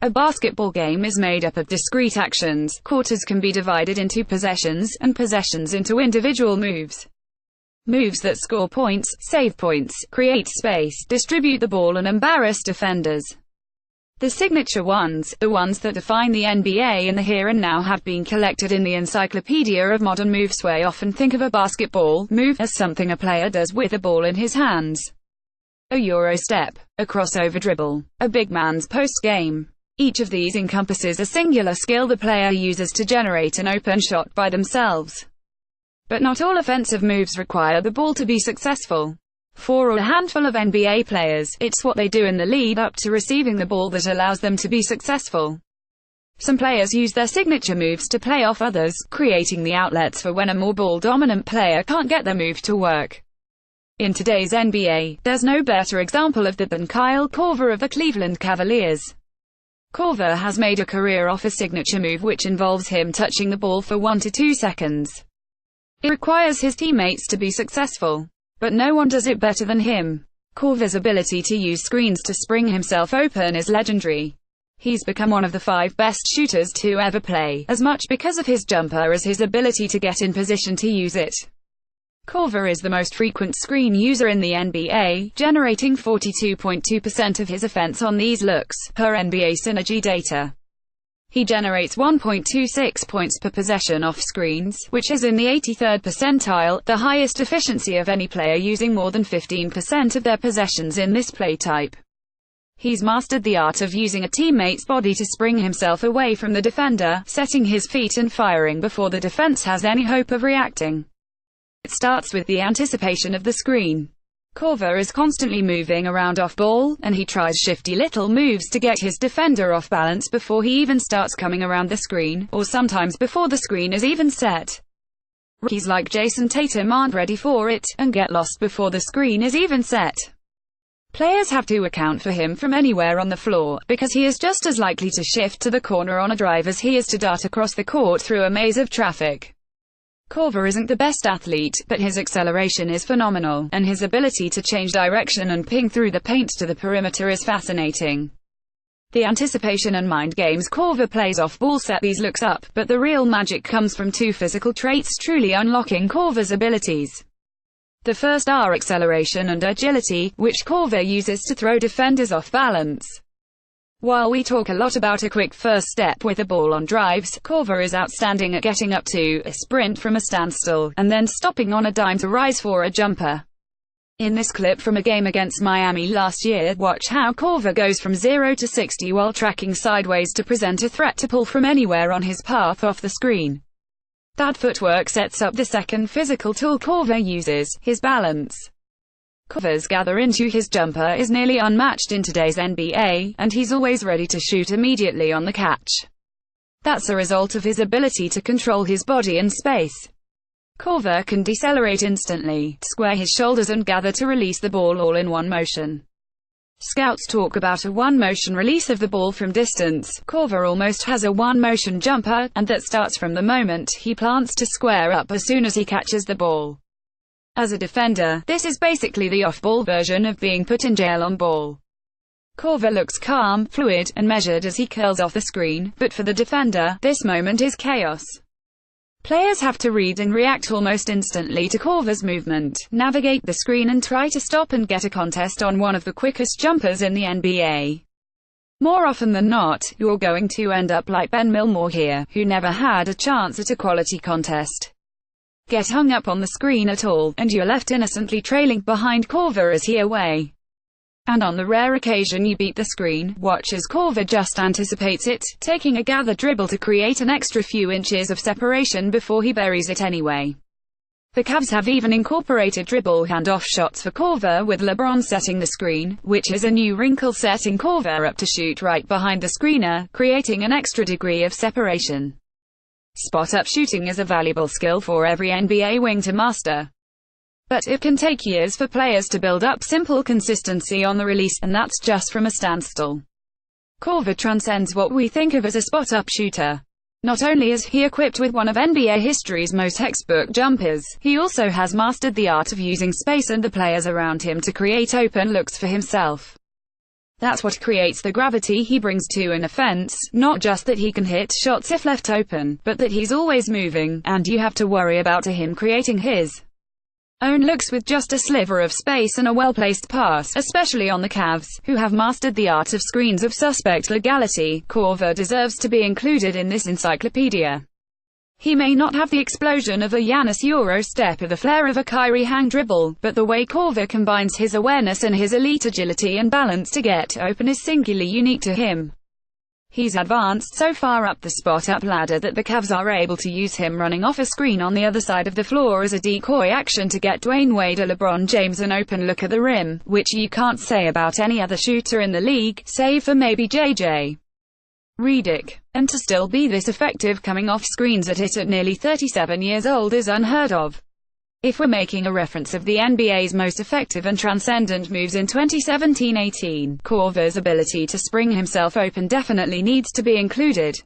A basketball game is made up of discrete actions. Quarters can be divided into possessions, and possessions into individual moves. Moves that score points, save points, create space, distribute the ball and embarrass defenders. The signature ones, the ones that define the NBA in the here and now, have been collected in the Encyclopedia of Modern Moves. We often think of a basketball move as something a player does with a ball in his hands. A Euro step, a crossover dribble, a big man's post game. Each of these encompasses a singular skill the player uses to generate an open shot by themselves. But not all offensive moves require the ball to be successful. For a handful of NBA players, it's what they do in the lead up to receiving the ball that allows them to be successful. Some players use their signature moves to play off others, creating the outlets for when a more ball-dominant player can't get their move to work. In today's NBA, there's no better example of that than Kyle Korver of the Cleveland Cavaliers. Korver has made a career off a signature move which involves him touching the ball for 1 to 2 seconds. It requires his teammates to be successful, but no one does it better than him. Korver's ability to use screens to spring himself open is legendary. He's become one of the 5 best shooters to ever play, as much because of his jumper as his ability to get in position to use it. Korver is the most frequent screen user in the NBA, generating 42.2% of his offense on these looks, per NBA Synergy data. He generates 1.26 points per possession off screens, which is in the 83rd percentile, the highest efficiency of any player using more than 15% of their possessions in this play type. He's mastered the art of using a teammate's body to spring himself away from the defender, setting his feet and firing before the defense has any hope of reacting. It starts with the anticipation of the screen. Korver is constantly moving around off ball, and he tries shifty little moves to get his defender off balance before he even starts coming around the screen, or sometimes before the screen is even set. Rookies like Jason Tatum aren't ready for it, and get lost before the screen is even set. Players have to account for him from anywhere on the floor, because he is just as likely to shift to the corner on a drive as he is to dart across the court through a maze of traffic. Korver isn't the best athlete, but his acceleration is phenomenal, and his ability to change direction and ping through the paint to the perimeter is fascinating. The anticipation and mind games Korver plays off ball set these looks up, but the real magic comes from 2 physical traits truly unlocking Korver's abilities. The first are acceleration and agility, which Korver uses to throw defenders off balance. While we talk a lot about a quick first step with the ball on drives, Korver is outstanding at getting up to a sprint from a standstill, and then stopping on a dime to rise for a jumper. In this clip from a game against Miami last year, watch how Korver goes from 0 to 60 while tracking sideways to present a threat to pull from anywhere on his path off the screen. That footwork sets up the second physical tool Korver uses, his balance. Korver's gather into his jumper is nearly unmatched in today's NBA, and he's always ready to shoot immediately on the catch. That's a result of his ability to control his body and space. Korver can decelerate instantly, square his shoulders and gather to release the ball all in one motion. Scouts talk about a one-motion release of the ball from distance. Korver almost has a one-motion jumper, and that starts from the moment he plants to square up as soon as he catches the ball. As a defender, this is basically the off-ball version of being put in jail on ball. Korver looks calm, fluid, and measured as he curls off the screen, but for the defender, this moment is chaos. Players have to read and react almost instantly to Korver's movement, navigate the screen and try to stop and get a contest on one of the quickest jumpers in the NBA. More often than not, you're going to end up like Ben Milmore here, who never had a chance at a quality contest. Get hung up on the screen at all, and you're left innocently trailing behind Korver as he away. And on the rare occasion you beat the screen, watch as Korver just anticipates it, taking a gather dribble to create an extra few inches of separation before he buries it anyway. The Cavs have even incorporated dribble handoff shots for Korver, with LeBron setting the screen, which is a new wrinkle setting Korver up to shoot right behind the screener, creating an extra degree of separation. Spot-up shooting is a valuable skill for every NBA wing to master. But it can take years for players to build up simple consistency on the release, and that's just from a standstill. Korver transcends what we think of as a spot-up shooter. Not only is he equipped with one of NBA history's most textbook jumpers, he also has mastered the art of using space and the players around him to create open looks for himself. That's what creates the gravity he brings to an offense, not just that he can hit shots if left open, but that he's always moving, and you have to worry about him creating his own looks with just a sliver of space and a well-placed pass, especially on the Cavs, who have mastered the art of screens of suspect legality. Korver deserves to be included in this encyclopedia. He may not have the explosion of a Giannis Euro step or the flair of a Kyrie hang dribble, but the way Korver combines his awareness and his elite agility and balance to get open is singularly unique to him. He's advanced so far up the spot-up ladder that the Cavs are able to use him running off a screen on the other side of the floor as a decoy action to get Dwayne Wade or LeBron James an open look at the rim, which you can't say about any other shooter in the league, save for maybe JJ Redick. And to still be this effective coming off screens at it at nearly 37 years old is unheard of. If we're making a reference of the NBA's most effective and transcendent moves in 2017-18, Korver's ability to spring himself open definitely needs to be included.